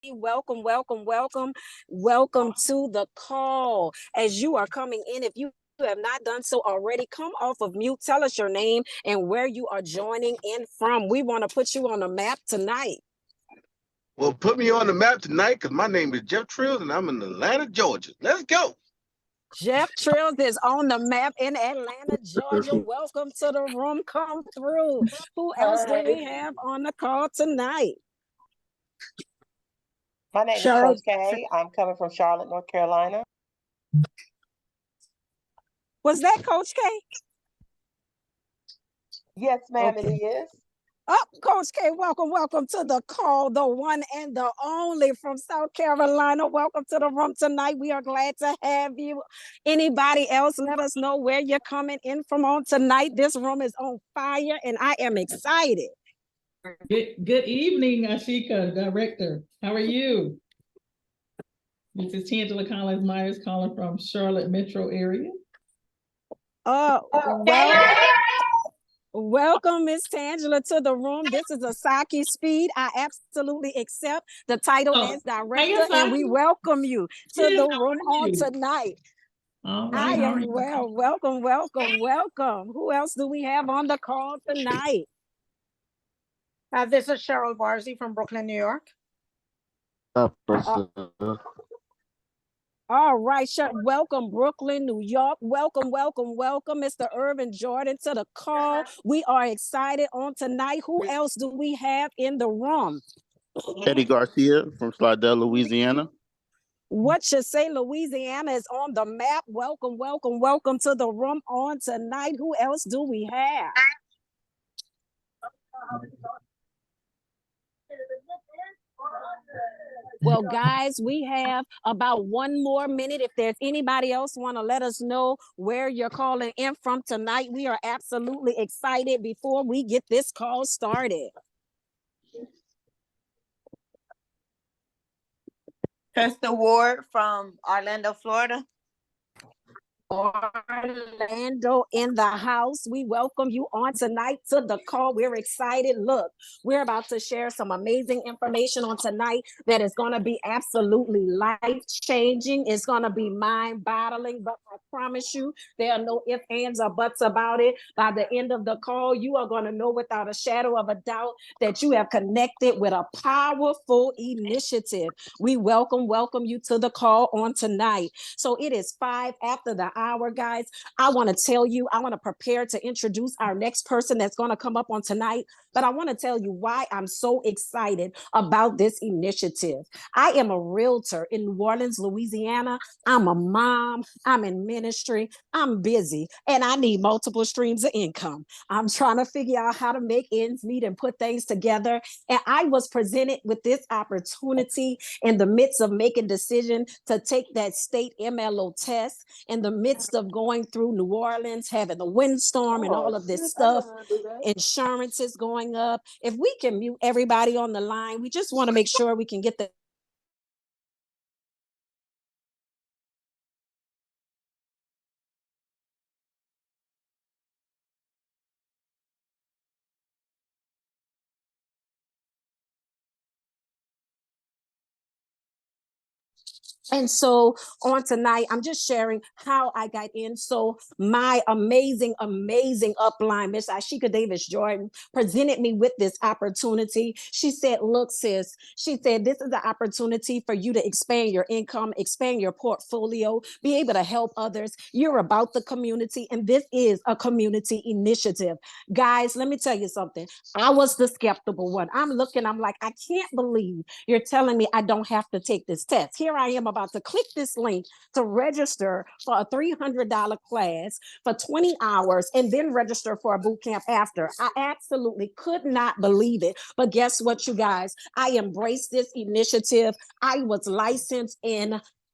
Welcome, welcome, welcome, welcome to the call. As you are coming in, if you have not done so already, come off of mute, tell us your name and where you are joining in from. We want to put you on the map tonight. Well, put me on the map tonight because my name is Jeff Trills and I'm in Atlanta, Georgia. Let's go. Jeff Trills is on the map in Atlanta, Georgia. Welcome to the room. Come through. Who else do we have on the call tonight? My name is Coach K. I'm coming from Charlotte, North Carolina. Was that Coach K? Yes, ma'am, It is. Oh, Coach K, welcome to the call, the one and the only from South Carolina. Welcome to the room tonight. We are glad to have you. Anybody else, let us know where you're coming in from on tonight. This room is on fire, and I am excited. Good evening, Ashika, Director. How are you? This is Tangela Collins-Myers calling from Charlotte metro area. Welcome, Miss Tangela, to the room. This is Asaki Speed. I absolutely accept the title as director, and we welcome you to the room on tonight. I am well. Welcome. Who else do we have on the call tonight? This is Cheryl Barzy from Brooklyn, New York. All right, welcome, Brooklyn, New York. Welcome, Mr. Irvin Jordan to the call. We are excited on tonight. Who else do we have in the room? Eddie Garcia from Slidell, Louisiana. What you say, Louisiana is on the map. Welcome to the room on tonight. Who else do we have? Well, guys, we have about 1 more minute. If there's anybody else want to let us know where you're calling in from tonight, we are absolutely excited before we get this call started. Krista Ward from Orlando, Florida. Orlando in the house. We welcome you on tonight to the call. We're excited. Look, we're about to share some amazing information on tonight that is going to be absolutely life-changing. It's going to be mind-boggling, but I promise you there are no ifs, ands, or buts about it. By the end of the call, you are going to know without a shadow of a doubt that you have connected with a powerful initiative. We welcome you to the call on tonight. So it is 5 after the hour, guys. I want to tell you, I want to prepare to introduce our next person that's going to come up on tonight, but I want to tell you why I'm so excited about this initiative. I am a realtor in New Orleans, Louisiana. I'm a mom. I'm in ministry. I'm busy, and I need multiple streams of income. I'm trying to figure out how to make ends meet and put things together, and I was presented with this opportunity in the midst of making decision to take that state MLO test, in the midst of going through New Orleans, having the windstorm and all of this stuff. Insurance is going up. If we can mute everybody on the line, we just want to make sure we can get the And so on tonight, I'm just sharing how I got in. So my amazing upline, Miss Ashika Davis Jordan, presented me with this opportunity. She said, look, sis, she said, this is the opportunity for you to expand your income, expand your portfolio, be able to help others. You're about the community, and this is a community initiative. Guys, let me tell you something. I was the skeptical one. I'm looking, I'm like, I can't believe you're telling me I don't have to take this test. Here I am about to click this link to register for a $300 class for 20 hours and then register for a boot camp after. I absolutely could not believe it. But guess what, you guys? I embraced this initiative. I was licensed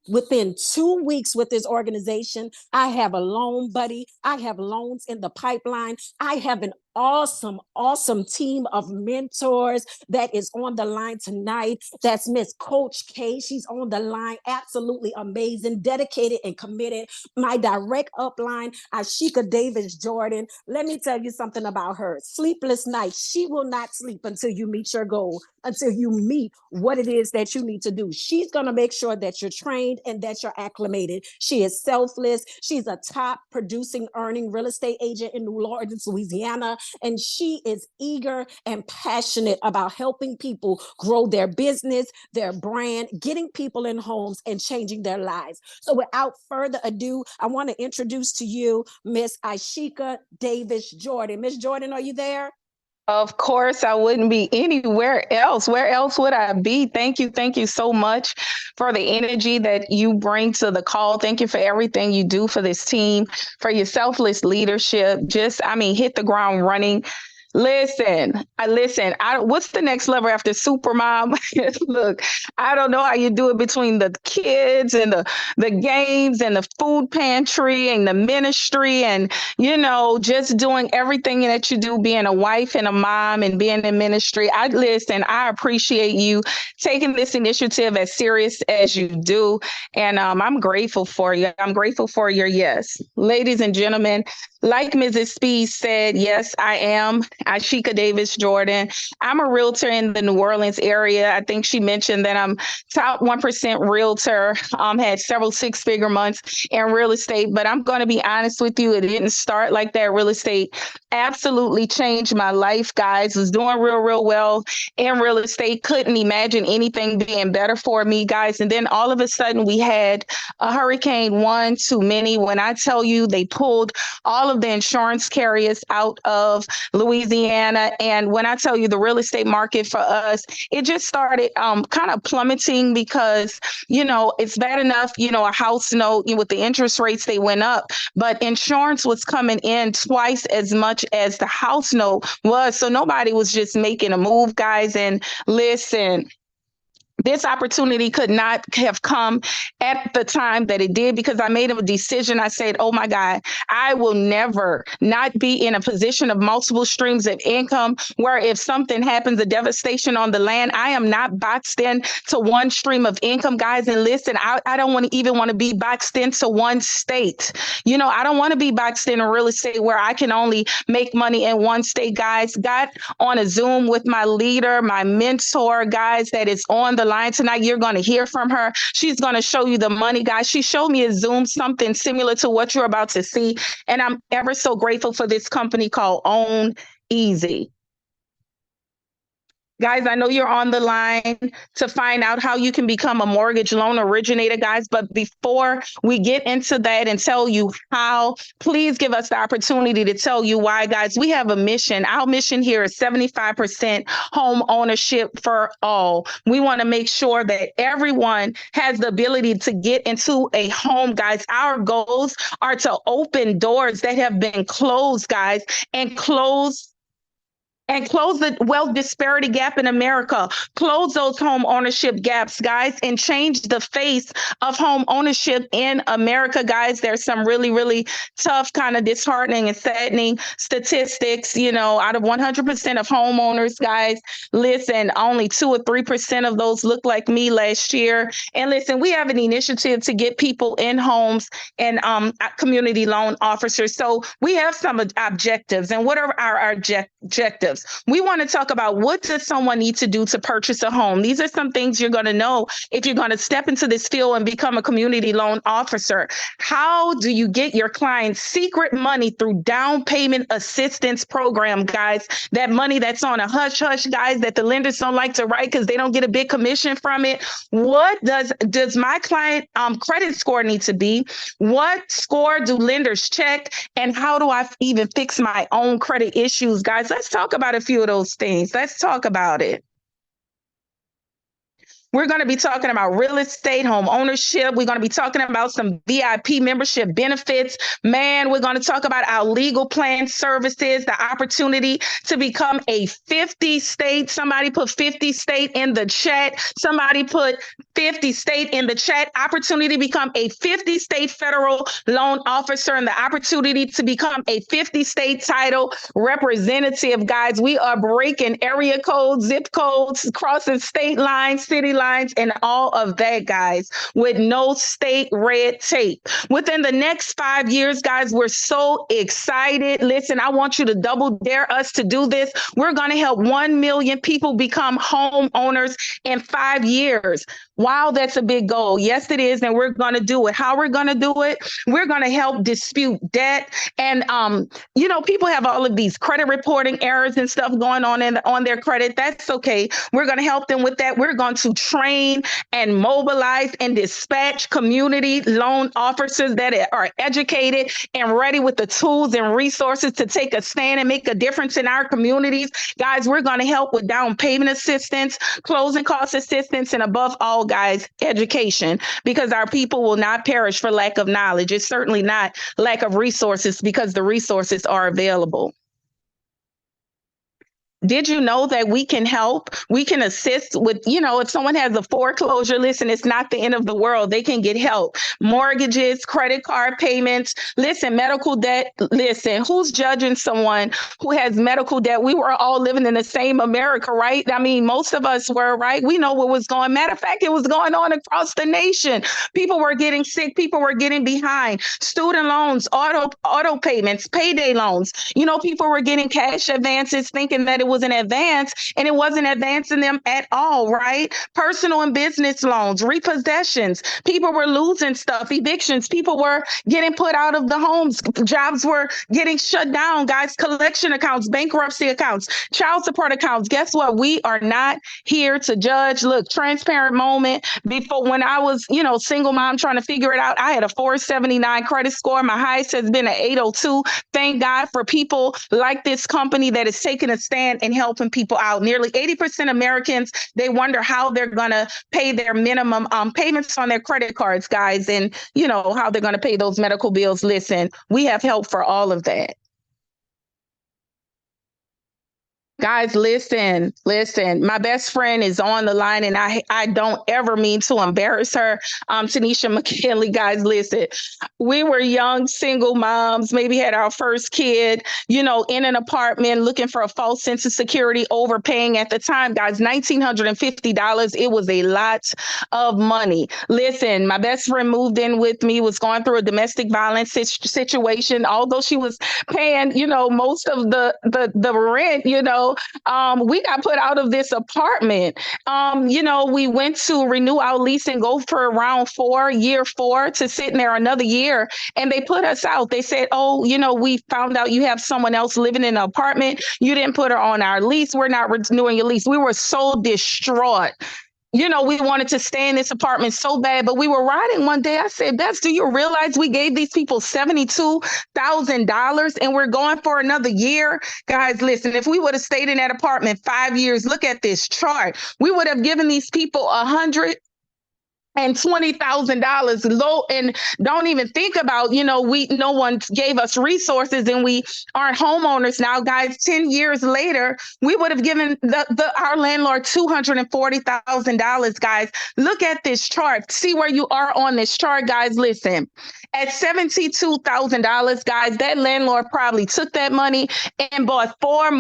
within 2 weeks with this organization. I have a loan buddy. I have loans in the pipeline. I have an awesome team of mentors that is on the line tonight. That's Miss Coach K. She's on the line. Absolutely amazing, dedicated and committed. My direct upline, Ashika Davis Jordan. Let me tell you something about her. Sleepless nights. She will not sleep until you meet your goal. until you meet what it is that you need to do. She's going to make sure that you're trained and that you're acclimated. She is selfless. She's a top producing, earning real estate agent in New Orleans, Louisiana, and she is eager and passionate about helping people grow their business, their brand, getting people in homes and changing their lives. So without further ado, I want to introduce to you Miss Ashika Davis Jordan. Miss Jordan, are you there? Of course, I wouldn't be anywhere else. Where else would I be? Thank you. Thank you so much for the energy that you bring to the call. Thank you for everything you do for this team, for your selfless leadership. Hit the ground running. Listen. What's the next level after Supermom? Look, I don't know how you do it between the kids and the games and the food pantry and the ministry and, just doing everything that you do, being a wife and a mom and being in ministry. I appreciate you taking this initiative as serious as you do. And I'm grateful for you. I'm grateful for your yes. Ladies and gentlemen, like Mrs. Speed said, yes, I am Ashika Davis Jordan. I'm a realtor in the New Orleans area. I think she mentioned that I'm top 1% realtor, had several six-figure months in real estate, but I'm going to be honest with you, it didn't start like that. Real estate absolutely changed my life, guys. Was doing real well in real estate. Couldn't imagine anything being better for me, guys. And then all of a sudden we had a hurricane, one too many. When I tell you they pulled all of the insurance carriers out of Louisiana. And when I tell you the real estate market for us, it just started kind of plummeting because, it's bad enough, a house note with the interest rates, they went up, but insurance was coming in twice as much as the house note was. So nobody was just making a move, guys. And listen, this opportunity could not have come at the time that it did because I made a decision. I said, oh my God, I will never not be in a position of multiple streams of income where if something happens, a devastation on the land, I am not boxed in to one stream of income, guys. And listen, I don't want to be boxed into one state. I don't want to be boxed in real estate where I can only make money in one state, guys. Got on a Zoom with my leader, my mentor, guys, that is on the line tonight. You're going to hear from her. She's going to show you the money, guys. She showed me a Zoom, something similar to what you're about to see. And I'm ever so grateful for this company called Own Easy. Guys, I know you're on the line to find out how you can become a mortgage loan originator, guys. But before we get into that and tell you how, please give us the opportunity to tell you why, guys. We have a mission. Our mission here is 75% home ownership for all. We want to make sure that everyone has the ability to get into a home, guys. Our goals are to open doors that have been closed, guys, and close the wealth disparity gap in America, close those home ownership gaps, guys, and change the face of home ownership in America, guys. There's some really tough, kind of disheartening and saddening statistics, out of 100% of homeowners, guys, listen, only 2 or 3% of those look like me last year. And listen, we have an initiative to get people in homes and community loan officers. So we have some objectives. And what are our objectives? We want to talk about what does someone need to do to purchase a home. These are some things you're going to know if you're going to step into this field and become a community loan officer. How do you get your clients secret money through down payment assistance program, guys? That money that's on a hush, guys, that the lenders don't like to write because they don't get a big commission from it. What does my client credit score need to be? What score do lenders check? And how do I even fix my own credit issues, guys? Let's talk about a few of those things. Let's talk about it. We're going to be talking about real estate, home ownership. We're going to be talking about some VIP membership benefits. Man, we're going to talk about our legal plan services, the opportunity to become a 50 state. Somebody put 50 state in the chat. Somebody put 50 state in the chat. Opportunity to become a 50 state federal loan officer and the opportunity to become a 50 state title representative. Guys, we are breaking area codes, zip codes, crossing state lines, city lines. deadlines and all of that, guys, with no state red tape. Within the next 5 years, guys, we're so excited. Listen, I want you to double dare us to do this. We're going to help 1 million people become homeowners in 5 years. Wow, that's a big goal. Yes, it is. And we're going to do it. How we're going to do it? We're going to help dispute debt. And, people have all of these credit reporting errors and stuff going on their credit. That's okay. We're going to help them with that. We're going to train and mobilize and dispatch community loan officers that are educated and ready with the tools and resources to take a stand and make a difference in our communities. Guys, we're going to help with down payment assistance, closing cost assistance, and above all, guys, education, because our people will not perish for lack of knowledge. It's certainly not lack of resources, because the resources are available. Did you know that we can help? We can assist with, if someone has a foreclosure, listen, it's not the end of the world. They can get help. Mortgages, credit card payments, listen, medical debt. Listen, who's judging someone who has medical debt? We were all living in the same America, right? I mean, most of us were, right? We know what was going on. Matter of fact, it was going on across the nation. People were getting sick. People were getting behind. Student loans, auto payments, payday loans. People were getting cash advances thinking that it was an advance, and it wasn't advancing them at all, right? Personal and business loans, repossessions, people were losing stuff, evictions, people were getting put out of the homes, jobs were getting shut down, guys, collection accounts, bankruptcy accounts, child support accounts. Guess what? We are not here to judge. Look, transparent moment. Before, when I was, single mom trying to figure it out, I had a 479 credit score. My highest has been an 802. Thank God for people like this company that is taking a stand and helping people out. Nearly 80% Americans, they wonder how they're going to pay their minimum payments on their credit cards, guys, and how they're going to pay those medical bills. Listen, we have help for all of that. Guys, listen. My best friend is on the line, and I don't ever mean to embarrass her. Tanisha McKinley, guys, listen. We were young single moms, maybe had our first kid, in an apartment looking for a false sense of security, overpaying at the time, guys, $1,950. It was a lot of money. Listen, my best friend moved in with me, was going through a domestic violence situation. Although she was paying, most of the rent, we got put out of this apartment. We went to renew our lease and go for around year four to sit in there another year. And they put us out. They said, we found out you have someone else living in an apartment. You didn't put her on our lease. We're not renewing your lease. We were so distraught. We wanted to stay in this apartment so bad, but we were riding one day. I said, Bess, do you realize we gave these people $72,000 and we're going for another year? Guys, listen, if we would have stayed in that apartment 5 years, look at this chart. We would have given these people $120,000 low, and don't even think about, no one gave us resources and we aren't homeowners now, guys. 10 years later, we would have given our landlord $240,000, guys. Look at this chart. See where you are on this chart, guys. Listen, at $72,000, guys, that landlord probably took that money and bought 5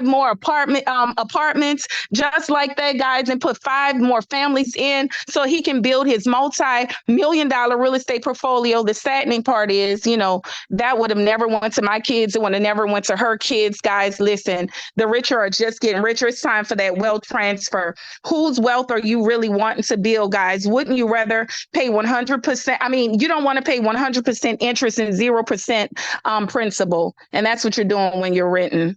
more apartments just like that, guys, and put 5 more families in so he can build his multi-million-dollar real estate portfolio. The saddening part is, that would have never went to my kids. It would have never went to her kids. Guys, listen, the richer are just getting richer. It's time for that wealth transfer. Whose wealth are you really wanting to build, guys? Wouldn't you rather pay 100%? I mean, you don't want to pay 100% interest and 0% principal. And that's what you're doing when you're renting.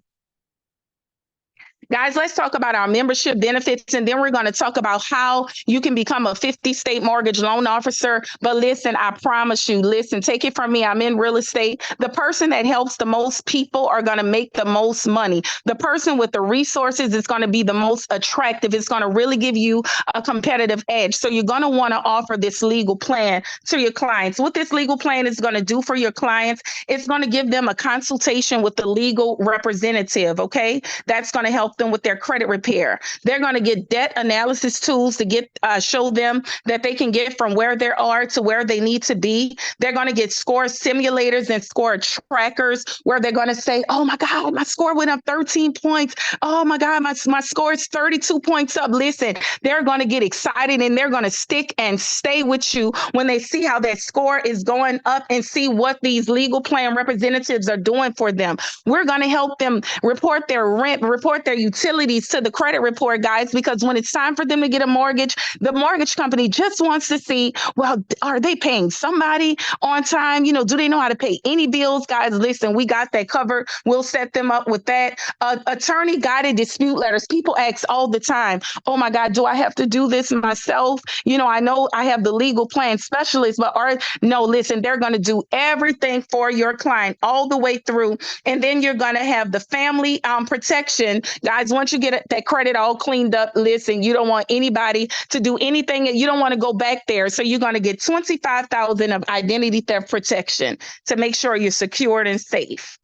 Guys, let's talk about our membership benefits, and then we're going to talk about how you can become a 50-state mortgage loan officer. But listen, I promise you, take it from me. I'm in real estate. The person that helps the most people are going to make the most money. The person with the resources is going to be the most attractive. It's going to really give you a competitive edge. So you're going to want to offer this legal plan to your clients. What this legal plan is going to do for your clients, it's going to give them a consultation with the legal representative, okay? That's going to help them them with their credit repair. They're going to get debt analysis tools to get show them that they can get from where they are to where they need to be. They're going to get score simulators and score trackers where they're going to say, oh my God, my score went up 13 points. Oh my God, my score is 32 points up. Listen, they're going to get excited and they're going to stick and stay with you when they see how that score is going up and see what these legal plan representatives are doing for them. We're going to help them report their rent, report their utilities to the credit report, guys, because when it's time for them to get a mortgage, the mortgage company just wants to see, well, are they paying somebody on time? You know, do they know how to pay any bills? Guys, listen, we got that covered. We'll set them up with that. Attorney guided dispute letters. People ask all the time, oh my God, do I have to do this myself? You know I have the legal plan specialist, but no, listen, they're going to do everything for your client all the way through. And then you're going to have the family protection. Guys, once you get that credit all cleaned up, listen, you don't want anybody to do anything. You don't want to go back there. So you're going to get $25,000 of identity theft protection to make sure you're secured and safe.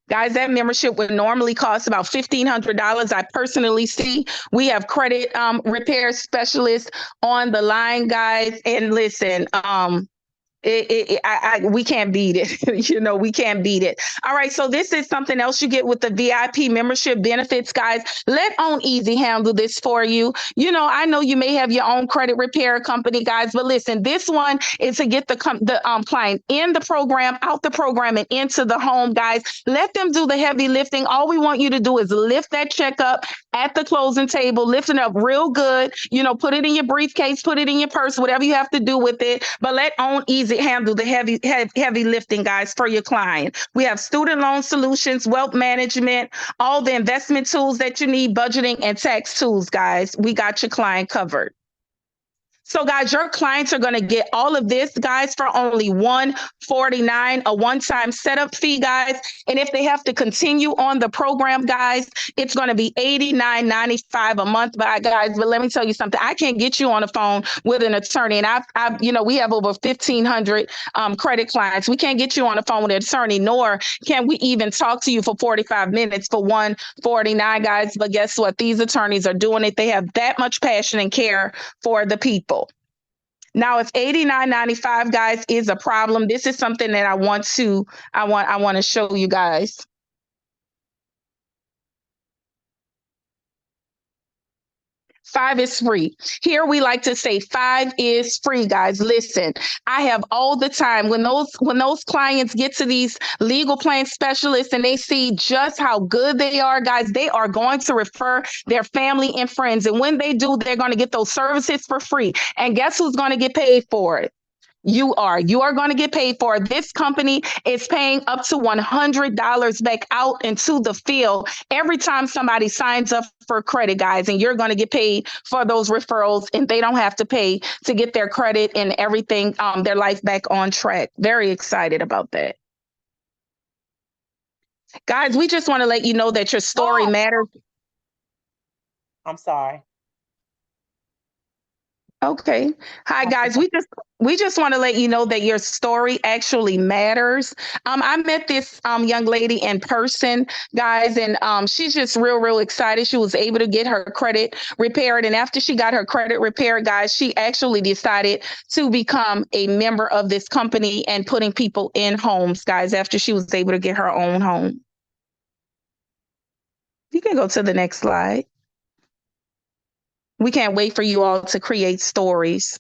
Guys, that membership would normally cost about $1,500. I personally see we have credit repair specialists on the line, guys. And listen, we can't beat it. You know, we can't beat it. All right. So this is something else you get with the VIP membership benefits, guys. Let On Easy handle this for you. You know, I know you may have your own credit repair company, guys, but listen, this one is to get the client in the program, out the program, and into the home, guys. Let them do the heavy lifting. All we want you to do is lift that check up at the closing table, lift it up real good. You know, put it in your briefcase, put it in your purse, whatever you have to do with it. But let On Easy handle the heavy lifting, guys, for your client. We have student loan solutions, wealth management, all the investment tools that you need, budgeting and tax tools, guys. We got your client covered. So, guys, your clients are going to get all of this, guys, for only $149, a one-time setup fee, guys. And if they have to continue on the program, guys, it's going to be $89.95 a month, guys. But let me tell you something. I can't get you on the phone with an attorney. And I've we have over 1,500 credit clients. We can't get you on the phone with an attorney, nor can we even talk to you for 45 minutes for $149, guys. But guess what? These attorneys are doing it. They have that much passion and care for the people. Now, if $89.95, guys, is a problem, this is something that I want to show you guys. $5 is free. Here we like to say $5 is free, guys. Listen, I have all the time when those clients get to these legal plan specialists and they see just how good they are, guys, they are going to refer their family and friends. And when they do, they're going to get those services for free. And guess who's going to get paid for it? You are going to get paid for it. This company is paying up to $100 back out into the field every time somebody signs up for credit, guys. And you're going to get paid for those referrals, and they don't have to pay to get their credit and everything, their life back on track. Very excited about that. Guys, we just want to let you know that your story matters. I'm sorry. Okay. Hi, guys. We just want to let you know that your story actually matters. I met this young lady in person, guys, and she's just real excited. She was able to get her credit repaired. And after she got her credit repaired, guys, she actually decided to become a member of this company and putting people in homes, guys, after she was able to get her own home. You can go to the next slide. We can't wait for you all to create stories.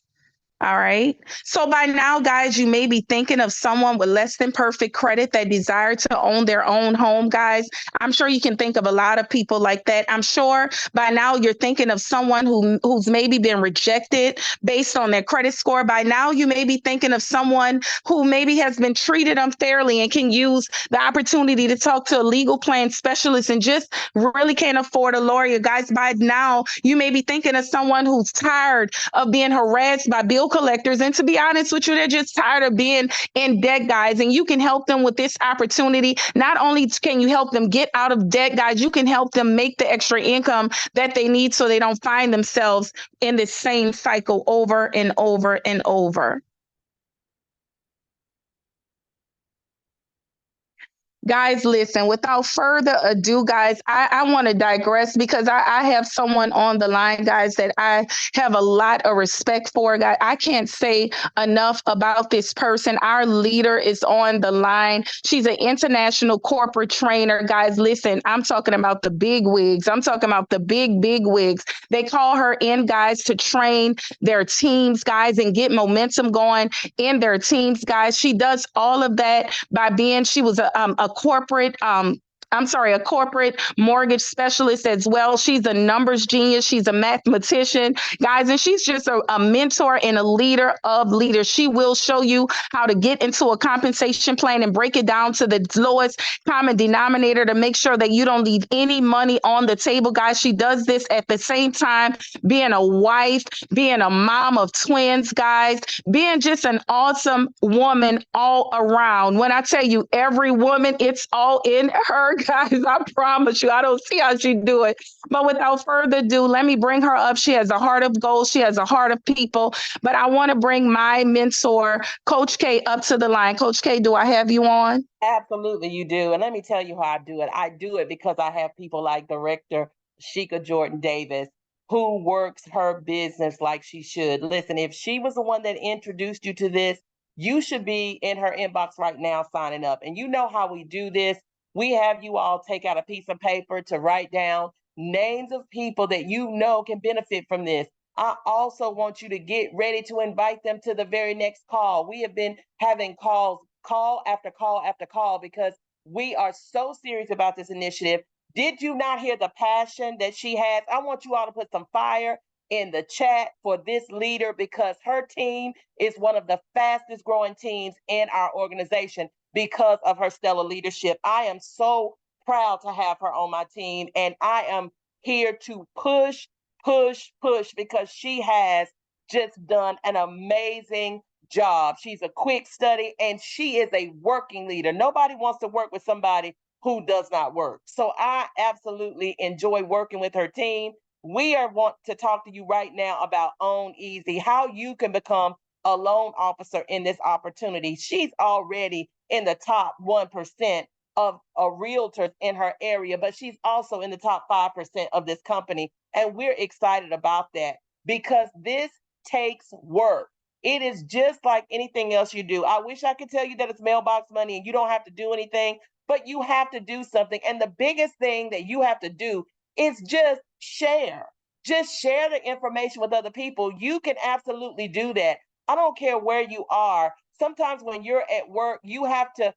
All right. So by now, guys, you may be thinking of someone with less than perfect credit that desire to own their own home, guys. I'm sure you can think of a lot of people like that. I'm sure by now you're thinking of someone who's maybe been rejected based on their credit score. By now, you may be thinking of someone who maybe has been treated unfairly and can use the opportunity to talk to a legal plan specialist and just really can't afford a lawyer. Guys, by now, you may be thinking of someone who's tired of being harassed by bill collectors. And to be honest with you, they're just tired of being in debt, guys. And you can help them with this opportunity. Not only can you help them get out of debt, guys, you can help them make the extra income that they need so they don't find themselves in this same cycle over and over and over. Guys, listen, without further ado, guys, I want to digress because I have someone on the line, guys, that I have a lot of respect for. Guys, I can't say enough about this person. Our leader is on the line. She's an international corporate trainer. Guys, listen, I'm talking about the big wigs. I'm talking about the big wigs. They call her in, guys, to train their teams, guys, and get momentum going in their teams, guys. She does all of that by she was a corporate a corporate mortgage specialist as well. She's a numbers genius. She's a mathematician, guys, and she's just a mentor and a leader of leaders. She will show you how to get into a compensation plan and break it down to the lowest common denominator to make sure that you don't leave any money on the table, guys. She does this at the same time being a wife, being a mom of twins, guys, being just an awesome woman all around. When I tell you every woman, it's all in her, guys. I promise you. I don't see how she do it. But without further ado, let me bring her up. She has a heart of gold. She has a heart of people. But I want to bring my mentor, Coach K, up to the line. Coach K, do I have you on? Absolutely, you do. And let me tell you how I do it. I do it because I have people like Director Sheikah Jordan Davis, who works her business like she should. Listen, if she was the one that introduced you to this, you should be in her inbox right now signing up. And you know how we do this. We have you all take out a piece of paper to write down names of people that you know can benefit from this. I also want you to get ready to invite them to the very next call. We have been having calls, call after call after call, because we are so serious about this initiative. Did you not hear the passion that she has? I want you all to put some fire in the chat for this leader, because her team is one of the fastest growing teams in our organization because of her stellar leadership. I am so proud to have her on my team, and I am here to push because she has just done an amazing job. She's a quick study and she is a working leader. Nobody wants to work with somebody who does not work. So I absolutely enjoy working with her team. We want to talk to you right now about Own Easy, how you can become a loan officer in this opportunity. She's already in the top 1% of realtors in her area, but she's also in the top 5% of this company. And we're excited about that because this takes work. It is just like anything else you do. I wish I could tell you that it's mailbox money and you don't have to do anything, but you have to do something. And the biggest thing that you have to do is just share. Just share the information with other people. You can absolutely do that. I don't care where you are. Sometimes when you're at work, you have to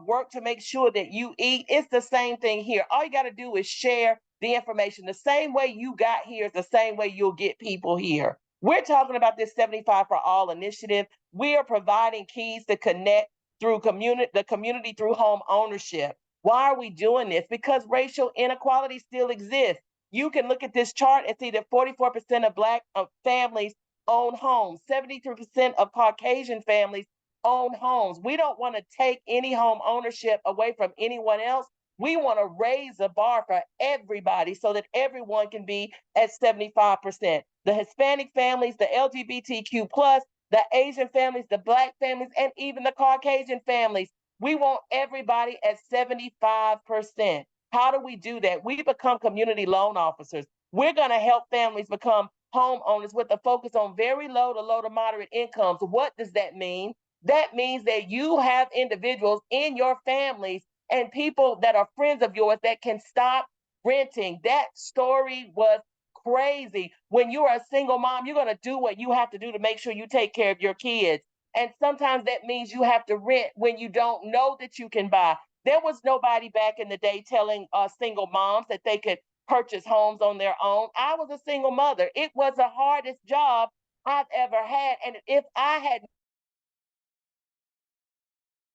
work to make sure that you eat. It's the same thing here. All you got to do is share the information. The same way you got here is the same way you'll get people here. We're talking about this 75 for All initiative. We are providing keys to connect through the community through home ownership. Why are we doing this? Because racial inequality still exists. You can look at this chart and see that 44% of Black families own homes. 73% of Caucasian families own homes. We don't want to take any home ownership away from anyone else. We want to raise the bar for everybody so that everyone can be at 75%. The Hispanic families, the LGBTQ plus, the Asian families, the Black families, and even the Caucasian families. We want everybody at 75%. How do we do that? We become community loan officers. We're going to help families become homeowners with a focus on very low to moderate incomes. What does that mean? That means that you have individuals in your families and people that are friends of yours that can stop renting. That story was crazy. When you're a single mom, you're going to do what you have to do to make sure you take care of your kids. And sometimes that means you have to rent when you don't know that you can buy. There was nobody back in the day telling single moms that they could purchase homes on their own. I was a single mother. It was the hardest job I've ever had. And if I had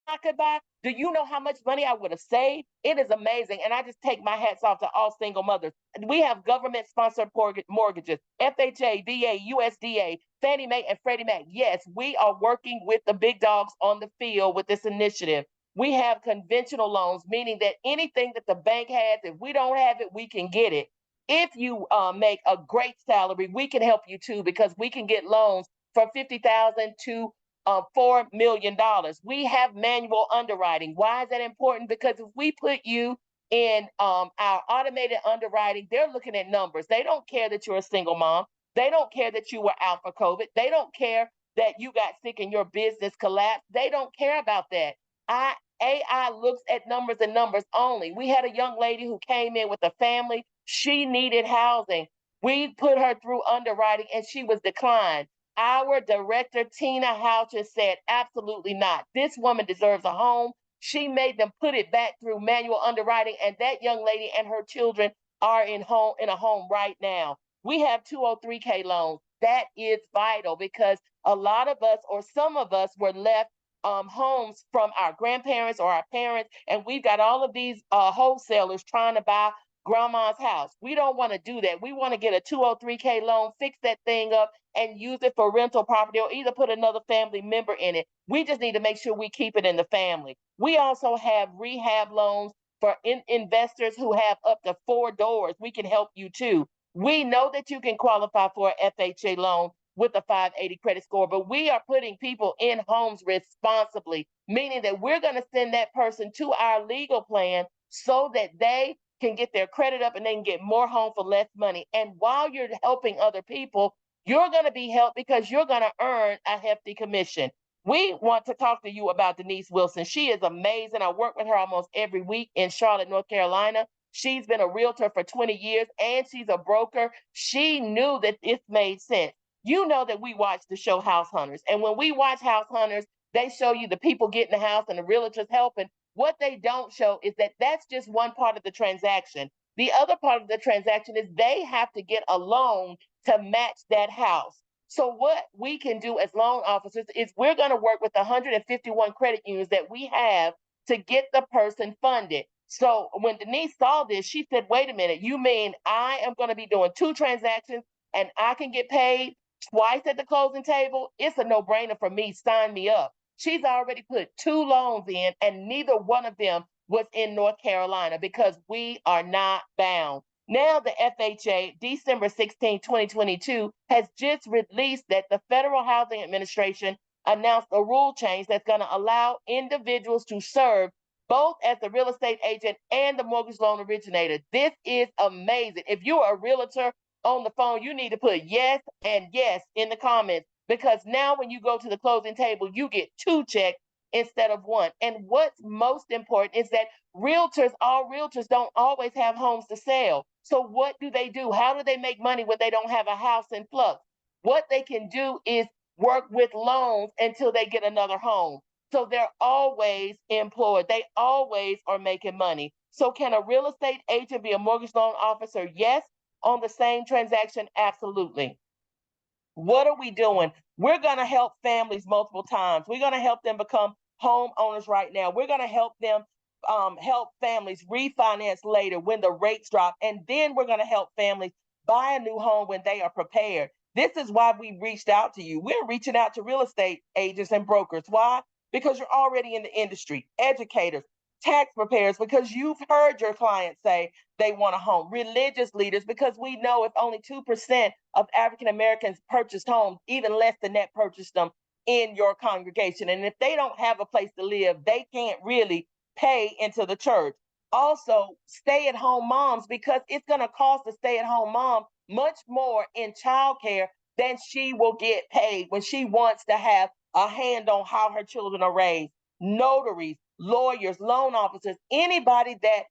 I could buy, do you know how much money I would have saved? It is amazing. And I just take my hats off to all single mothers. We have government sponsored mortgages, FHA, VA, USDA, Fannie Mae, and Freddie Mac. Yes, we are working with the big dogs on the field with this initiative. We have conventional loans, meaning that anything that the bank has, if we don't have it, we can get it. If you make a great salary, we can help you too, because we can get loans from $50,000 to $4 million. We have manual underwriting. Why is that important? Because if we put you in our automated underwriting, they're looking at numbers. They don't care that you're a single mom. They don't care that you were out for COVID. They don't care that you got sick and your business collapsed. They don't care about that. AI looks at numbers and numbers only. We had a young lady who came in with a family. She needed housing. We put her through underwriting and she was declined. Our director, Tina Houches, said, absolutely not. This woman deserves a home. She made them put it back through manual underwriting, and that young lady and her children are in a home right now. We have 203K loans. That is vital because a lot of us, or some of us, were left homes from our grandparents or our parents, and we've got all of these wholesalers trying to buy grandma's house. We don't want to do that. We want to get a 203K loan, fix that thing up, and use it for rental property or either put another family member in it. We just need to make sure we keep it in the family. We also have rehab loans for investors who have up to 4 doors. We can help you too. We know that you can qualify for an FHA loan with a 580 credit score, but we are putting people in homes responsibly, meaning that we're going to send that person to our legal plan so that they can get their credit up and they can get more home for less money. And while you're helping other people, you're going to be helped because you're going to earn a hefty commission. We want to talk to you about Denise Wilson. She is amazing. I work with her almost every week in Charlotte, North Carolina. She's been a realtor for 20 years and she's a broker. She knew that this made sense. You know that we watch the show House Hunters. And when we watch House Hunters, they show you the people getting the house and the realtors helping. What they don't show is that that's just one part of the transaction. The other part of the transaction is they have to get a loan to match that house. So what we can do as loan officers is we're going to work with 151 credit unions that we have to get the person funded. So when Denise saw this, she said, wait a minute, you mean I am going to be doing 2 transactions and I can get paid twice at the closing table? It's a no-brainer for me. Sign me up. She's already put 2 loans in, and neither one of them was in North Carolina because we are not bound. Now the FHA, December 16, 2022, has just released that the Federal Housing Administration announced a rule change that's going to allow individuals to serve both as the real estate agent and the mortgage loan originator. This is amazing. If you're a realtor on the phone, you need to put yes and yes in the comments, because now when you go to the closing table, you get 2 checks instead of 1. And what's most important is that all realtors don't always have homes to sell. So what do? How do they make money when they don't have a house in flux? What they can do is work with loans until they get another home. So they're always employed. They always are making money. So can a real estate agent be a mortgage loan officer? Yes. On the same transaction? Absolutely. What are we doing? We're going to help families multiple times. We're going to help them become homeowners right now. We're going to help them help families refinance later when the rates drop. And then we're going to help families buy a new home when they are prepared. This is why we reached out to you. We're reaching out to real estate agents and brokers. Why? Because you're already in the industry. Educators, tax preparers, because you've heard your clients say they want a home. Religious leaders, because we know if only 2% of African Americans purchased homes, even less than that purchased them in your congregation. And if they don't have a place to live, they can't really pay into the church. Also, stay-at-home moms, because it's going to cost a stay-at-home mom much more in childcare than she will get paid when she wants to have a hand on how her children are raised. Notaries, lawyers, loan officers, anybody that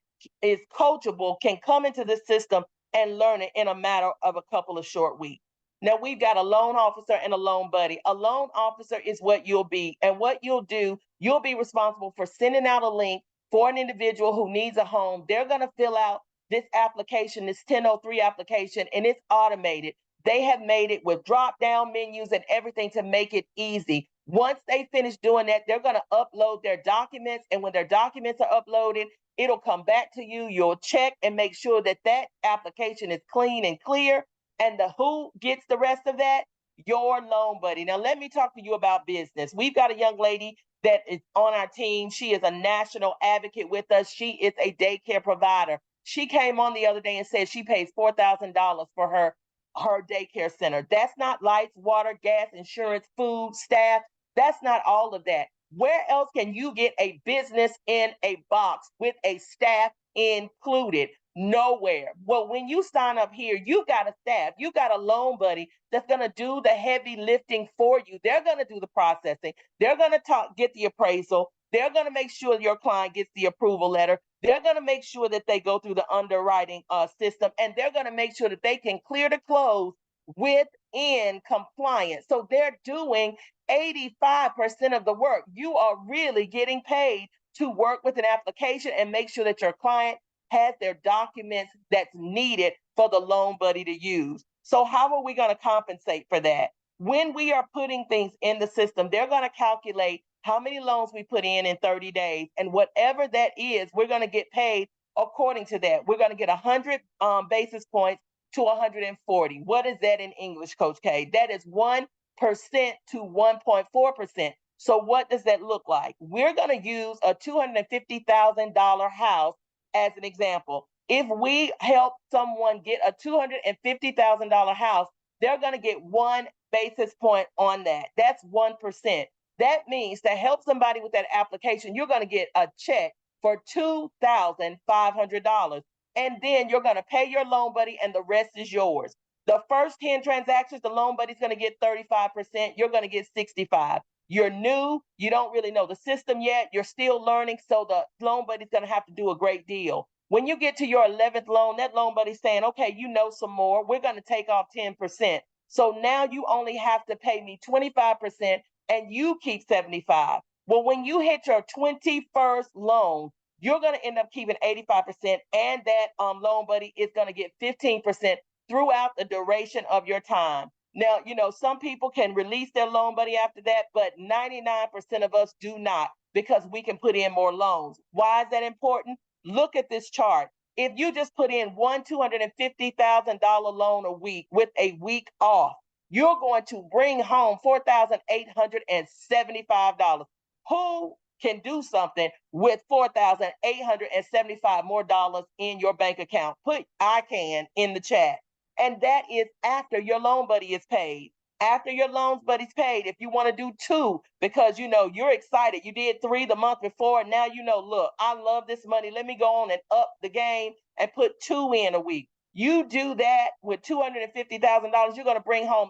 is coachable can come into the system and learn it in a matter of a couple of short weeks. Now we've got a loan officer and a loan buddy. A loan officer is what you'll be. And what you'll do, you'll be responsible for sending out a link for an individual who needs a home. They're going to fill out this application, this 1003 application, and it's automated. They have made it with drop-down menus and everything to make it easy. Once they finish doing that, they're going to upload their documents. And when their documents are uploaded, it'll come back to you. You'll check and make sure that that application is clean and clear. And who gets the rest of that? Your loan buddy. Now, let me talk to you about business. We've got a young lady that is on our team. She is a national advocate with us. She is a daycare provider. She came on the other day and said she pays $4,000 for her daycare center. That's not lights, water, gas, insurance, food, staff. That's not all of that. Where else can you get a business in a box with a staff included? Nowhere. Well, when you sign up here, you got a staff, you got a loan buddy that's going to do the heavy lifting for you. They're going to do the processing. They're going to get the appraisal. They're going to make sure your client gets the approval letter. They're going to make sure that they go through the underwriting system, and they're going to make sure that they can clear the close within compliance. So they're doing 85% of the work. You are really getting paid to work with an application and make sure that your client has their documents that's needed for the loan buddy to use. So how are we going to compensate for that? When we are putting things in the system, they're going to calculate how many loans we put in 30 days. And whatever that is, we're going to get paid according to that. We're going to get 100 basis points to 140. What is that in English, Coach K? That is 1% to 1.4%. So what does that look like? We're going to use a $250,000 house as an example. If we help someone get a $250,000 house, they're going to get 1 basis point on that. That's 1%. That means to help somebody with that application, you're going to get a check for $2,500. And then you're going to pay your loan buddy and the rest is yours. The first 10 transactions, the loan buddy's going to get 35%. You're going to get 65. You're new. You don't really know the system yet. You're still learning. So the loan buddy's going to have to do a great deal. When you get to your 11th loan, that loan buddy's saying, okay, you know some more. We're going to take off 10%. So now you only have to pay me 25% and you keep 75. Well, when you hit your 21st loan, you're going to end up keeping 85%, and that loan buddy is going to get 15% throughout the duration of your time. Now, you know, some people can release their loan buddy after that, but 99% of us do not, because we can put in more loans. Why is that important? Look at this chart. If you just put in one $250,000 loan a week with a week off, you're going to bring home $4,875. Who can do something with $4,875 more dollars in your bank account? Put I can in the chat. And that is after your loan buddy is paid. After your loan buddy's paid, if you want to do 2, because you know you're excited, you did 3 the month before, and now you know, look, I love this money. Let me go on and up the game and put 2 in a week. You do that with $250,000, you're going to bring home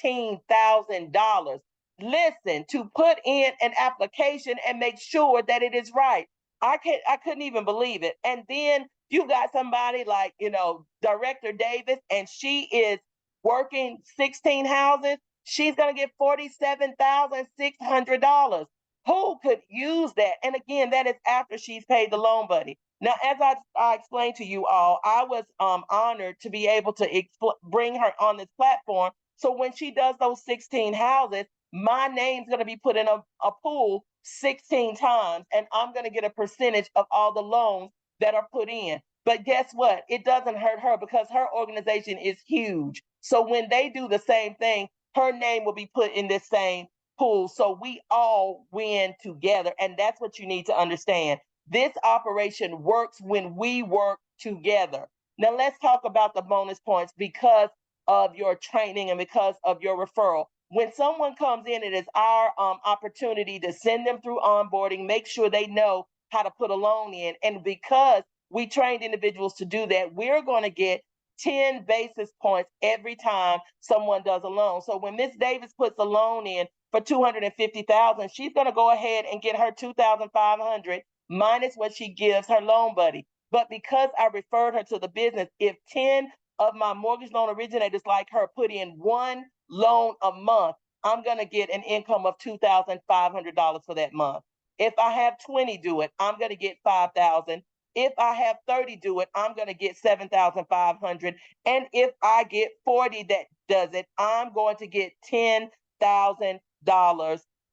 $18,000. Listen, to put in an application and make sure that it is right. I couldn't even believe it. And then you got somebody like, you know, Director Davis, and she is working 16 houses. She's going to get $47,600. Who could use that? And again, that is after she's paid the loan buddy. Now, as I explained to you all, I was honored to be able to bring her on this platform. So when she does those 16 houses, my name's going to be put in a pool 16 times, and I'm going to get a percentage of all the loans that are put in. But guess what? It doesn't hurt her because her organization is huge. So when they do the same thing, her name will be put in this same pool. So we all win together. And that's what you need to understand. This operation works when we work together. Now let's talk about the bonus points because of your training and because of your referral. When someone comes in, it is our opportunity to send them through onboarding, make sure they know how to put a loan in. And because we trained individuals to do that, we're going to get 10 basis points every time someone does a loan. So when Ms. Davis puts a loan in for $250,000, she's going to go ahead and get her $2,500 minus what she gives her loan buddy. But because I referred her to the business, if 10 of my mortgage loan originators like her put in 1 loan a month, I'm going to get an income of $2,500 for that month. If I have 20 do it, I'm going to get $5,000. If I have 30 do it, I'm going to get $7,500. And if I get 40 that does it, I'm going to get $10,000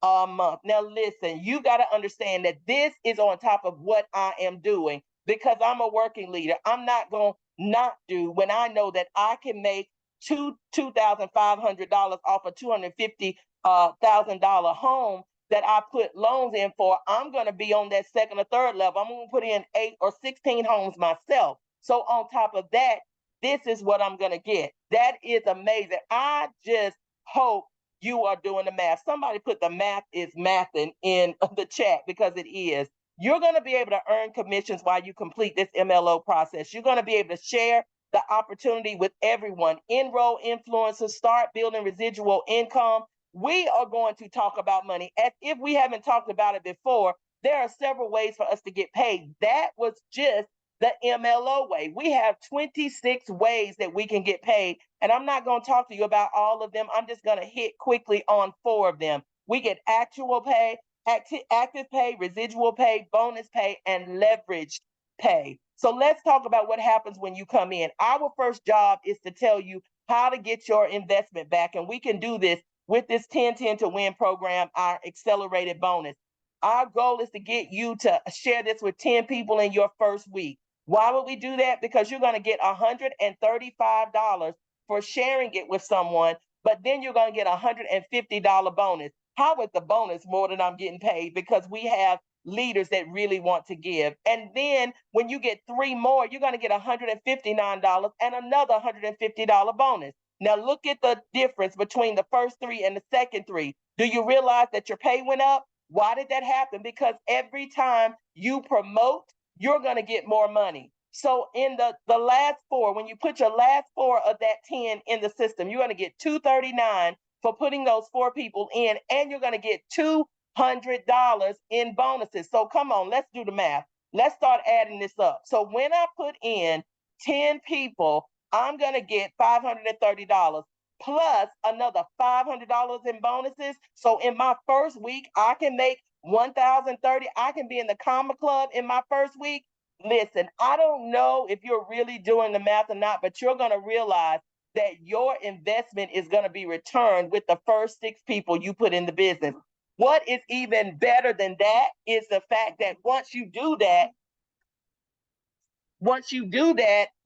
a month. Now, listen, you got to understand that this is on top of what I am doing because I'm a working leader. I'm not going to not do when I know that I can make $2,500 off a $250,000 home that I put loans in for. I'm going to be on that second or third level. I'm going to put in 8 or 16 homes myself. So on top of that, this is what I'm going to get. That is amazing. I just hope you are doing the math. Somebody put the math is mathing in the chat, because it is. You're going to be able to earn commissions while you complete this MLO process. You're going to be able to share the opportunity with everyone. Enroll influencers, start building residual income. We are going to talk about money as if we haven't talked about it before. There are several ways for us to get paid. That was just the MLO way. We have 26 ways that we can get paid. And I'm not going to talk to you about all of them. I'm just going to hit quickly on 4 of them. We get actual pay, active pay, residual pay, bonus pay, and leveraged pay. So let's talk about what happens when you come in. Our first job is to tell you how to get your investment back. And we can do this with this 10-10 to win program, our accelerated bonus. Our goal is to get you to share this with 10 people in your first week. Why would we do that? Because you're going to get $135 for sharing it with someone, but then you're going to get a $150 bonus. How is the bonus more than I'm getting paid? Because we have leaders that really want to give. And then when you get 3 more, you're going to get $159 and another $150 bonus. Now look at the difference between the first 3 and the second 3. Do you realize that your pay went up? Why did that happen? Because every time you promote, you're going to get more money. So in the last 4, when you put your last 4 of that 10 in the system, you're going to get $239 for putting those 4 people in, and you're going to get $200 in bonuses. So come on, let's do the math. Let's start adding this up. So when I put in 10 people, I'm going to get $530 plus another $500 in bonuses. So in my first week, I can make $1,030. I can be in the Comma Club in my first week. Listen, I don't know if you're really doing the math or not, but you're going to realize that your investment is going to be returned with the first 6 people you put in the business. What is even better than that is the fact that once you do that,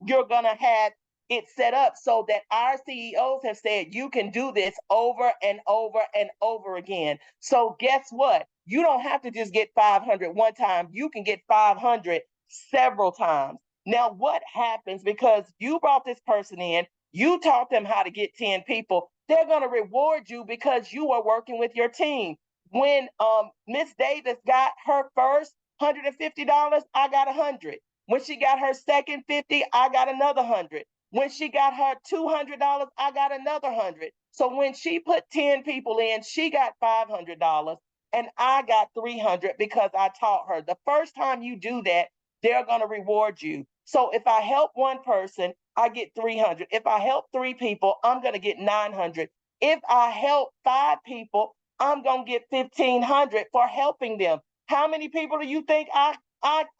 you're going to have it set up so that our CEOs have said you can do this over and over and over again. So guess what? You don't have to just get 500 one time. You can get 500 several times. Now, what happens, because you brought this person in, you taught them how to get 10 people, they're going to reward you because you are working with your team. When Miss Davis got her first $150, I got 100. When she got her second 50, I got another 100. When she got her $200, I got another 100. So when she put 10 people in, she got $500 and I got 300 because I taught her. The first time you do that, they're going to reward you. So if I help one person, I get 300. If I help 3 people, I'm going to get 900. If I help 5 people, I'm going to get 1,500 for helping them. How many people do you think I'm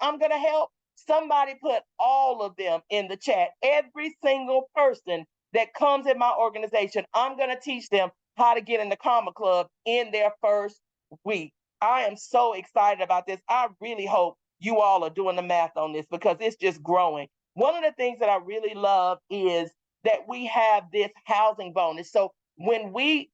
going to help? Somebody put all of them in the chat. Every single person that comes in my organization, I'm going to teach them how to get in the Comma Club in their first week. I am so excited about this. I really hope you all are doing the math on this because it's just growing. One of the things that I really love is that we have this housing bonus. So when we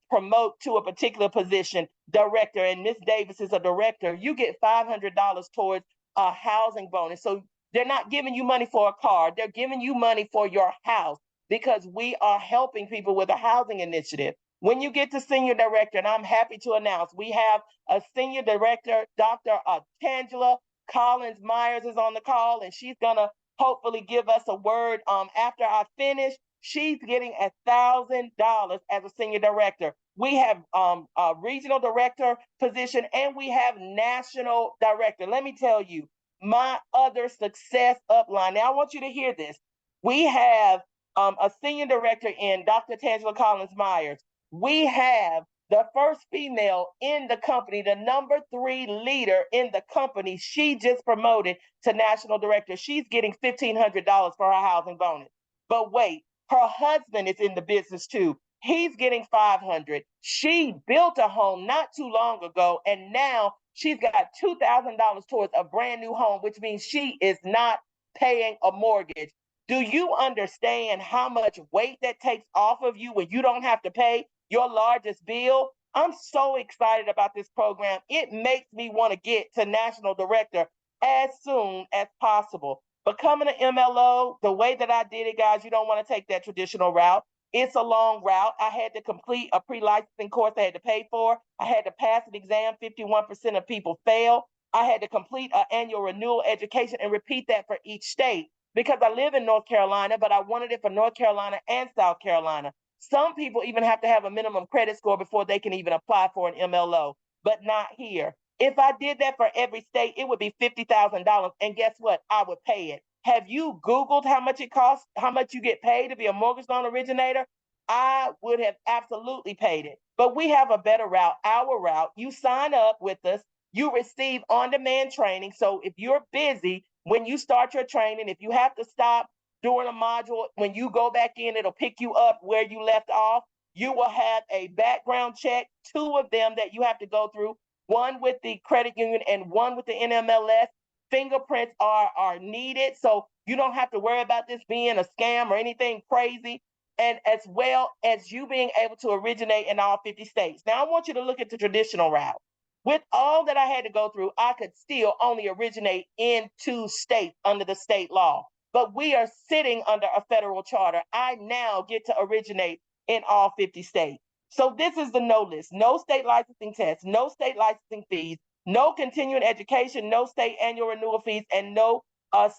promote to a particular position, director, and Miss Davis is a director, you get $500 towards a housing bonus. So they're not giving you money for a car, they're giving you money for your house because we are helping people with a housing initiative. When you get to senior director, and I'm happy to announce, we have a senior director, Dr. Tangela Collins Myers is on the call, and she's gonna hopefully give us a word after I finish. She's getting $1,000 as a senior director. We have a regional director position, and we have national director. Let me tell you, my other success upline. Now, I want you to hear this. We have a senior director in Dr. Tangela Collins Myers. We have the first female in the company, the number 3 leader in the company. She just promoted to national director. She's getting $1,500 for her housing bonus. But wait, her husband is in the business too. He's getting $500. She built a home not too long ago, and now she's got $2,000 towards a brand new home, which means she is not paying a mortgage. Do you understand how much weight that takes off of you when you don't have to pay your largest bill? I'm so excited about this program. It makes me want to get to national director as soon as possible. Becoming an MLO, the way that I did it, guys, you don't want to take that traditional route. It's a long route. I had to complete a pre-licensing course I had to pay for. I had to pass an exam. 51% of people fail. I had to complete an annual renewal education and repeat that for each state because I live in North Carolina, but I wanted it for North Carolina and South Carolina. Some people even have to have a minimum credit score before they can even apply for an MLO, but not here. If I did that for every state, it would be $50,000. And guess what? I would pay it. Have you Googled how much it costs, how much you get paid to be a mortgage loan originator? I would have absolutely paid it. But we have a better route, our route. You sign up with us, you receive on-demand training. So if you're busy, when you start your training, if you have to stop during a module, when you go back in, it'll pick you up where you left off. You will have a background check, 2 of them that you have to go through, one with the credit union and one with the NMLS. Fingerprints are needed, so you don't have to worry about this being a scam or anything crazy, and as well as you being able to originate in all 50 states. Now, I want you to look at the traditional route. With all that I had to go through, I could still only originate in 2 states under the state law. But we are sitting under a federal charter. I now get to originate in all 50 states. So this is the no list. No state licensing tests, no state licensing fees, no continuing education, no state annual renewal fees, and no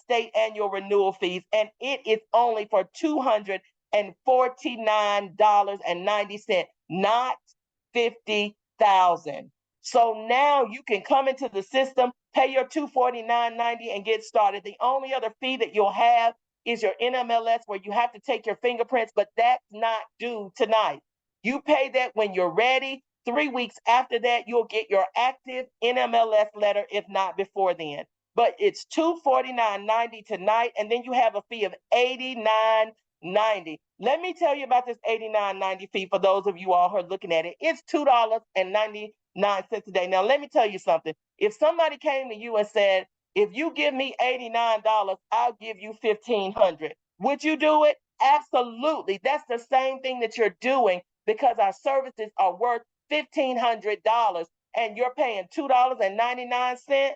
state annual renewal fees. And it is only for $249.90, not $50,000. So now you can come into the system, pay your $249.90 and get started. The only other fee that you'll have is your NMLS, where you have to take your fingerprints, but that's not due tonight. You pay that when you're ready. 3 weeks after that, you'll get your active NMLS letter, if not before then. But it's $249.90 tonight, and then you have a fee of $89.90. Let me tell you about this $89.90 fee for those of you all who are looking at it. It's $2.99 a day. Now, let me tell you something. If somebody came to you and said, if you give me $89, I'll give you $1,500. Would you do it? Absolutely. That's the same thing that you're doing, because our services are worth $1,500 and you're paying $2.99,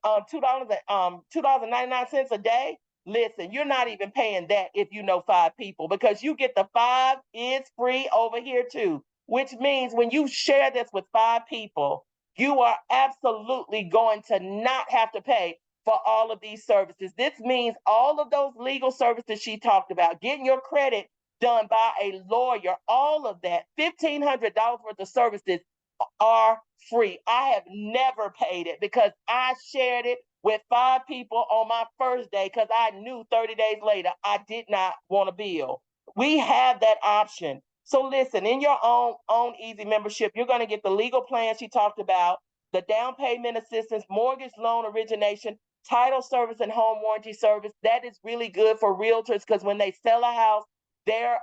$2.99 a day. Listen, you're not even paying that if you know 5 people, because you get the 5 is free over here too, which means when you share this with 5 people, you are absolutely going to not have to pay for all of these services. This means all of those legal services she talked about, getting your credit done by a lawyer, all of that, $1,500 worth of services are free. I have never paid it because I shared it with 5 people on my first day because I knew 30 days later I did not want a bill. We have that option. So listen, in your own easy membership, you're going to get the legal plan she talked about, the down payment assistance, mortgage loan origination, title service, and home warranty service. That is really good for realtors because when they sell a house, their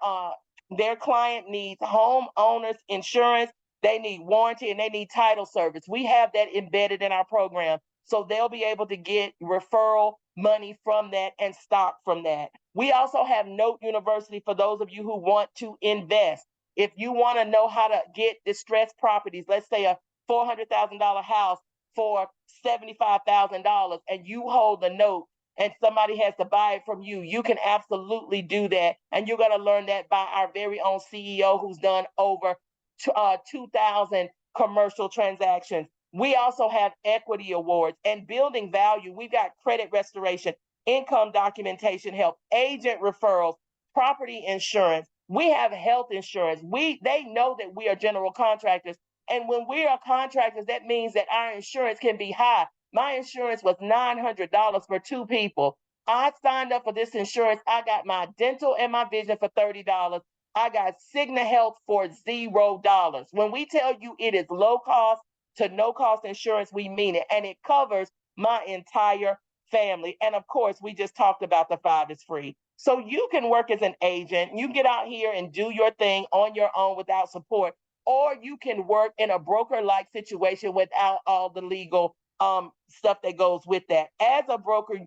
client needs homeowners insurance, they need warranty, and they need title service. We have that embedded in our program, so they'll be able to get referral money from that and stock from that. We also have Note University for those of you who want to invest. If you want to know how to get distressed properties, let's say a $400,000 house for $75,000, and you hold the note and somebody has to buy it from you, you can absolutely do that. And you're going to learn that by our very own CEO, who's done over 2,000 commercial transactions. We also have equity awards and building value. We've got credit restoration, income documentation help, agent referrals, property insurance. We have health insurance. They know that we are general contractors. And when we are contractors, that means that our insurance can be high. My insurance was $900 for 2 people. I signed up for this insurance. I got my dental and my vision for $30. I got Cigna Health for $0. When we tell you it is low cost to no cost insurance, we mean it. And it covers my entire family. And of course, we just talked about the 5 is free. So you can work as an agent. You get out here and do your thing on your own without support, or you can work in a broker-like situation without all the legal stuff that goes with that. As a broker,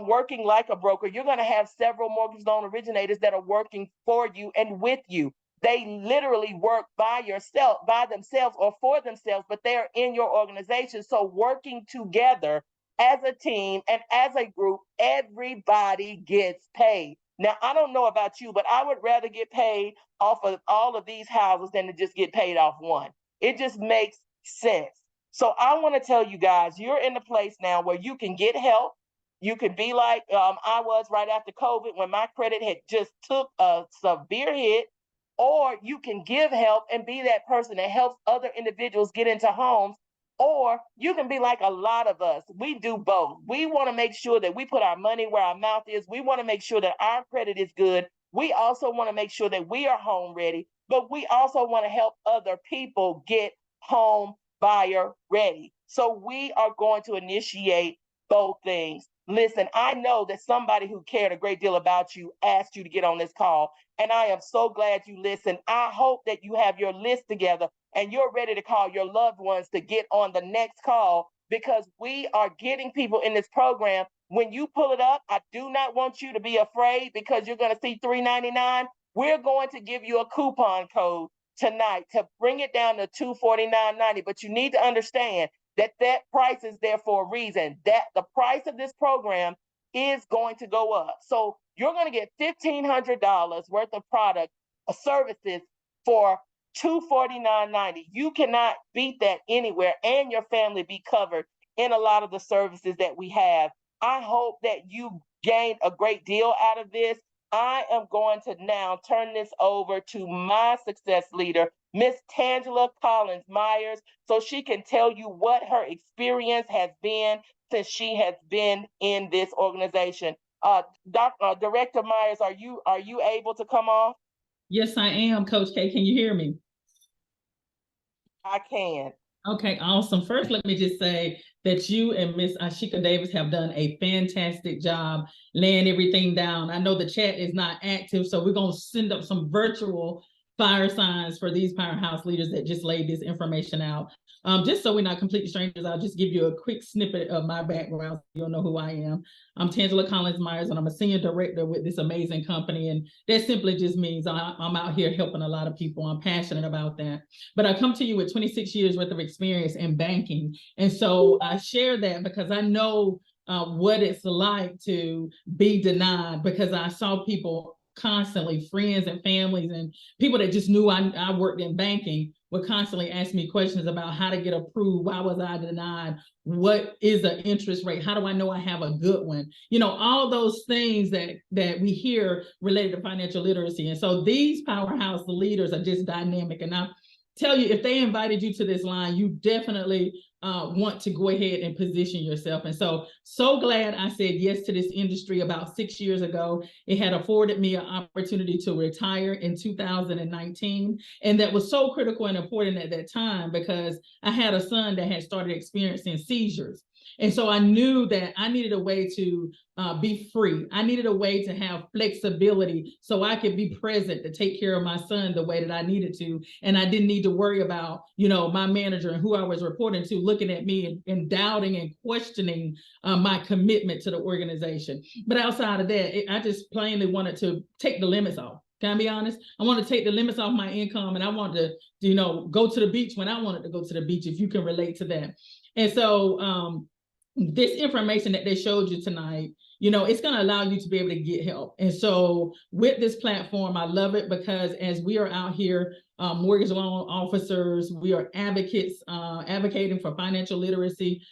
working like a broker, you're going to have several mortgage loan originators that are working for you and with you. They literally work by themselves or for themselves, but they're in your organization. So working together as a team and as a group, everybody gets paid. Now, I don't know about you, but I would rather get paid off of all of these houses than to just get paid off one. It just makes sense. So I want to tell you guys, you're in a place now where you can get help. You can be like I was right after COVID when my credit had just took a severe hit, or you can give help and be that person that helps other individuals get into homes. Or you can be like a lot of us. We do both. We want to make sure that we put our money where our mouth is. We want to make sure that our credit is good. We also want to make sure that we are home ready, but we also want to help other people get home buyer ready. So we are going to initiate both things. Listen, I know that somebody who cared a great deal about you asked you to get on this call, and I am so glad you listened. I hope that you have your list together and you're ready to call your loved ones to get on the next call, because we are getting people in this program. When you pull it up, I do not want you to be afraid because you're going to see $399. We're going to give you a coupon code tonight to bring it down to $249.90. But you need to understand that that price is there for a reason, that the price of this program is going to go up. So you're going to get $1,500 worth of product or services for $249.90. You cannot beat that anywhere, and your family be covered in a lot of the services that we have. I hope that you gained a great deal out of this. I am going to now turn this over to my success leader, Miss Tangela Collins Myers, so she can tell you what her experience has been since she has been in this organization. Director Myers, are you able to come off? Yes, I am, Coach K. Can you hear me? I can. Okay, awesome. First, let me just say that you and Miss Ashika Davis have done a fantastic job laying everything down. I know the chat is not active, so we're going to send up some virtual fire signs for these powerhouse leaders that just laid this information out. Just so we're not complete strangers, I'll just give you a quick snippet of my background so you'll know who I am. I'm Tangela Collins Myers, and I'm a senior director with this amazing company. And that simply just means I'm out here helping a lot of people. I'm passionate about that. But I come to you with 26 years worth of experience in banking. And so I share that because I know what it's like to be denied, because I saw people constantly, friends and families and people that just knew I worked in banking, would constantly ask me questions about how to get approved. Why was I denied? What is the interest rate? How do I know I have a good one? You know, all those things that we hear related to financial literacy. And so these powerhouse leaders are just dynamic. And I tell you, if they invited you to this line, you definitely want to go ahead and position yourself. And so glad I said yes to this industry about 6 years ago. It had afforded me an opportunity to retire in 2019. And that was so critical and important at that time because I had a son that had started experiencing seizures. And so I knew that I needed a way to be free. I needed a way to have flexibility so I could be present to take care of my son the way that I needed to. And I didn't need to worry about, you know, my manager and who I was reporting to looking at me and doubting and questioning my commitment to the organization. But outside of that, I just plainly wanted to take the limits off. Can I be honest? I want to take the limits off my income, and I want to, you know, go to the beach when I wanted to go to the beach, if you can relate to that. And so this information that they showed you tonight, you know, it's going to allow you to be able to get help. And so with this platform, I love it because as we are out here, mortgage loan officers, we are advocates, advocating for financial literacy.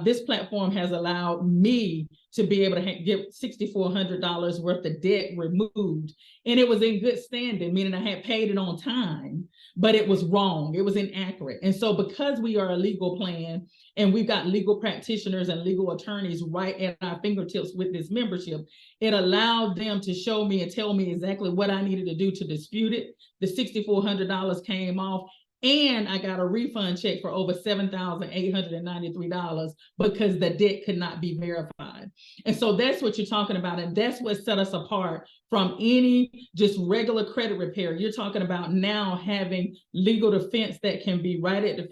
This platform has allowed me to be able to get $6,400 worth of debt removed. And it was in good standing, meaning I had paid it on time, but it was wrong. It was inaccurate. And so because we are a legal plan and we've got legal practitioners and legal attorneys right at our fingertips with this membership, it allowed them to show me and tell me exactly what I needed to do to dispute it. The $6,400 came off, and I got a refund check for over $7,893 because the debt could not be verified. And so that's what you're talking about. And that's what set us apart from any just regular credit repair. You're talking about now having legal defense that can be right at your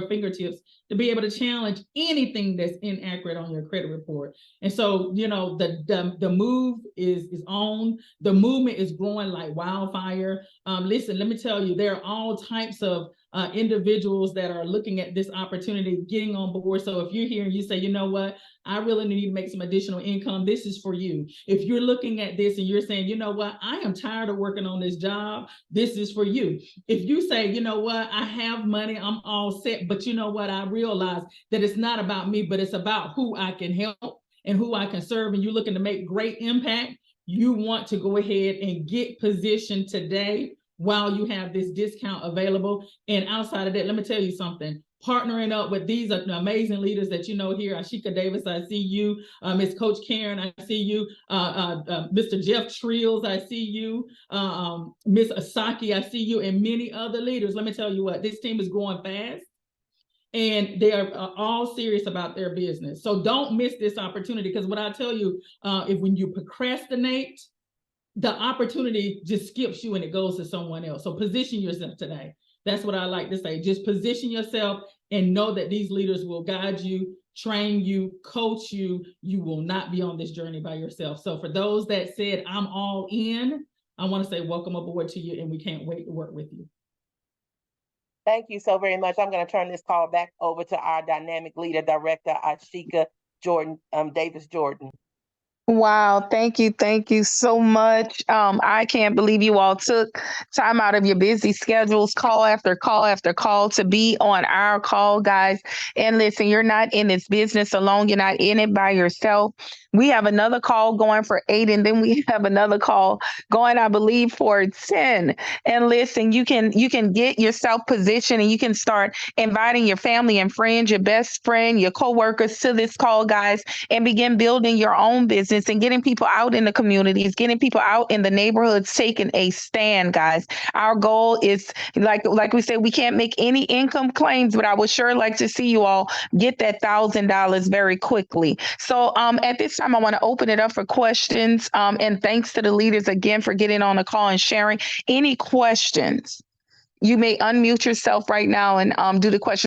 fingertips to be able to challenge anything that's inaccurate on your credit report. And so, you know, the move is on. The movement is growing like wildfire. Listen, let me tell you, there are all types of of individuals that are looking at this opportunity, getting on board. So if you're here and you say, you know what, I really need to make some additional income, this is for you. If you're looking at this and you're saying, you know what, I am tired of working on this job, this is for you. If you say, you know what, I have money, I'm all set, but you know what, I realize that it's not about me, but it's about who I can help and who I can serve, and you're looking to make great impact, you want to go ahead and get positioned today while you have this discount available. And outside of that, let me tell you something. Partnering up with these amazing leaders that you know here, Ashika Davis, I see you, Miss Coach Karen, I see you, Mr. Jeff Trills, I see you, Miss Asaki, I see you, and many other leaders. Let me tell you what, this team is growing fast and they are all serious about their business. So don't miss this opportunity, because what I tell you, if when you procrastinate, the opportunity just skips you and it goes to someone else. So position yourself today. That's what I like to say. Just position yourself and know that these leaders will guide you, train you, coach you. You will not be on this journey by yourself. So for those that said, I'm all in, I want to say welcome aboard to you, and we can't wait to work with you. Thank you so very much. I'm going to turn this call back over to our dynamic leader, Director Ashika Davis Jordan. Wow, thank you so much. I can't believe you all took time out of your busy schedules, call after call after call, to be on our call, guys. And listen, you're not in this business alone. You're not in it by yourself. We have another call going for 8, and then we have another call going, I believe, for 10. And listen, you can get yourself positioned, and you can start inviting your family and friends, your best friend, your coworkers to this call, guys, and begin building your own business and getting people out in the communities, getting people out in the neighborhoods, taking a stand, guys. Our goal is, like we said, we can't make any income claims, but I would sure like to see you all get that $1,000 very quickly. So at this time, I want to open it up for questions. And thanks to the leaders again for getting on the call and sharing. Any questions? You may unmute yourself right now and do the question.